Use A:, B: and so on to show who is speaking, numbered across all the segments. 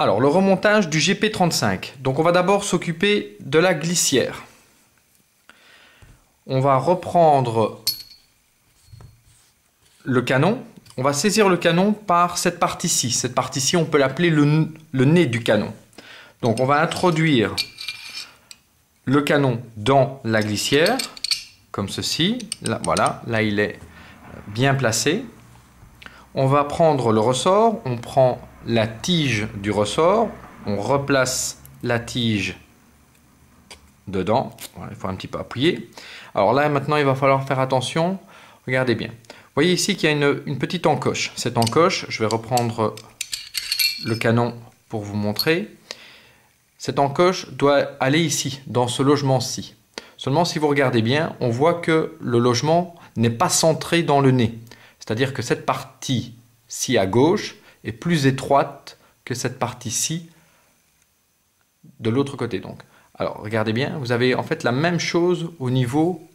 A: Alors, le remontage du GP35. Donc, on va d'abord s'occuper de la glissière. On va reprendre le canon. On va saisir le canon par cette partie-ci. Cette partie-ci, on peut l'appeler le nez du canon. Donc, on va introduire le canon dans la glissière, comme ceci. Là, voilà, là, il est bien placé. On va prendre le ressort, on prend la tige du ressort, on replace la tige dedans. Voilà, il faut un petit peu appuyer. Alors là, maintenant, il va falloir faire attention. Regardez bien. Vous voyez ici qu'il y a une petite encoche. Cette encoche, je vais reprendre le canon pour vous montrer. Cette encoche doit aller ici, dans ce logement-ci. Seulement, si vous regardez bien, on voit que le logement n'est pas centré dans le nez. C'est-à-dire que cette partie-ci à gauche est plus étroite que cette partie-ci de l'autre côté. Donc, alors, regardez bien, vous avez en fait la même chose au niveau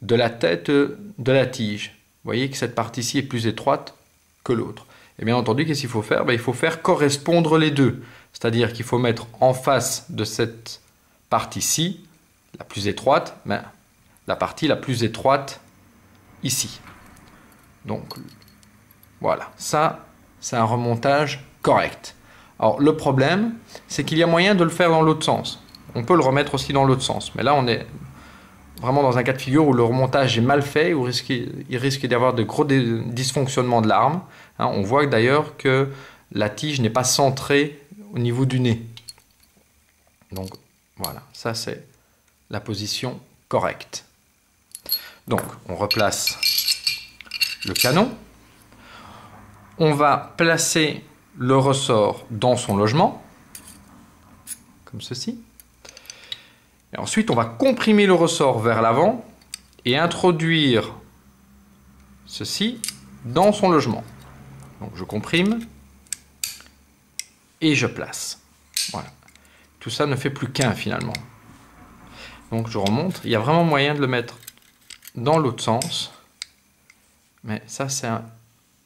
A: de la tête de la tige. Vous voyez que cette partie-ci est plus étroite que l'autre. Et bien entendu, qu'est-ce qu'il faut faire? Il faut faire correspondre les deux. C'est-à-dire qu'il faut mettre en face de cette partie-ci, la plus étroite, la partie la plus étroite ici. Donc, voilà. Ça, c'est un remontage correct. Alors, le problème, c'est qu'il y a moyen de le faire dans l'autre sens. On peut le remettre aussi dans l'autre sens. Mais là, on est vraiment dans un cas de figure où le remontage est mal fait, où il risque d'y avoir de gros dysfonctionnements de l'arme. On voit d'ailleurs que la tige n'est pas centrée au niveau du nez. Donc, voilà. Ça, c'est la position correcte. Donc, on replace le canon. On va placer le ressort dans son logement, comme ceci. Et ensuite, on va comprimer le ressort vers l'avant et introduire ceci dans son logement. Donc, je comprime et je place. Voilà. Tout ça ne fait plus qu'un finalement. Donc, je remonte. Il y a vraiment moyen de le mettre dans l'autre sens. Mais ça, c'est un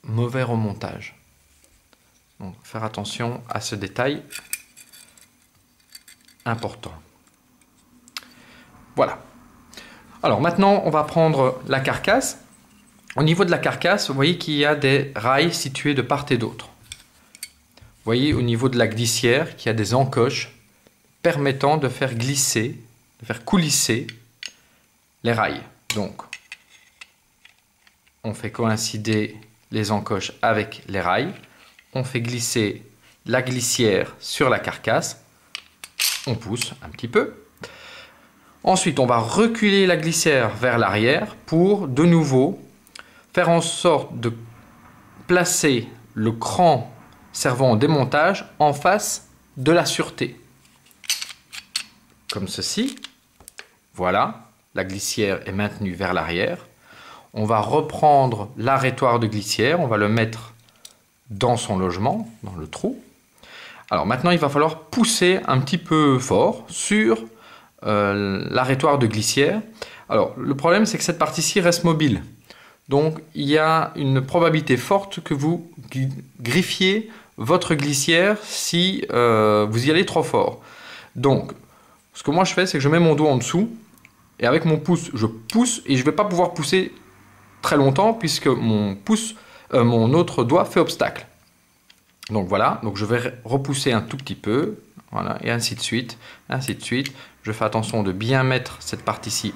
A: mauvais remontage. Donc, faire attention à ce détail important. Voilà. Alors, maintenant, on va prendre la carcasse. Au niveau de la carcasse, vous voyez qu'il y a des rails situés de part et d'autre. Vous voyez au niveau de la glissière qu'il y a des encoches permettant de faire glisser, de faire coulisser les rails. Donc, on fait coïncider les encoches avec les rails. On fait glisser la glissière sur la carcasse. On pousse un petit peu. Ensuite, on va reculer la glissière vers l'arrière pour, de nouveau, faire en sorte de placer le cran servant au démontage en face de la sûreté. Comme ceci. Voilà, la glissière est maintenue vers l'arrière. On va reprendre l'arrêtoire de glissière, on va le mettre dans son logement, dans le trou. Alors maintenant, il va falloir pousser un petit peu fort sur l'arrêtoire de glissière. Alors, le problème, c'est que cette partie-ci reste mobile. Donc, il y a une probabilité forte que vous griffiez votre glissière si vous y allez trop fort. Donc, ce que moi je fais, c'est que je mets mon doigt en dessous et avec mon pouce, je pousse et je ne vais pas pouvoir pousser très longtemps puisque mon autre doigt fait obstacle. Donc voilà, donc je vais repousser un tout petit peu, voilà, et ainsi de suite, ainsi de suite. Je fais attention de bien mettre cette partie-ci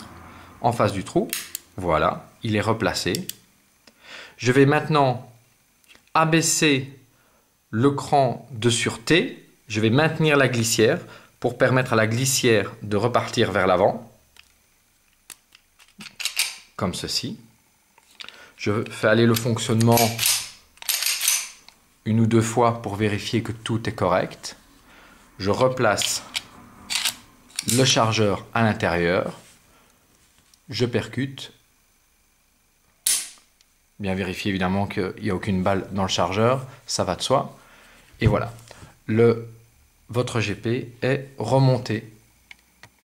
A: en face du trou. Voilà, il est replacé. Je vais maintenant abaisser le cran de sûreté. Je vais maintenir la glissière pour permettre à la glissière de repartir vers l'avant. Comme ceci. Je fais aller le fonctionnement une ou deux fois pour vérifier que tout est correct. Je replace le chargeur à l'intérieur. Je percute. Bien vérifier évidemment qu'il n'y a aucune balle dans le chargeur. Ça va de soi. Et voilà. Votre GP est remonté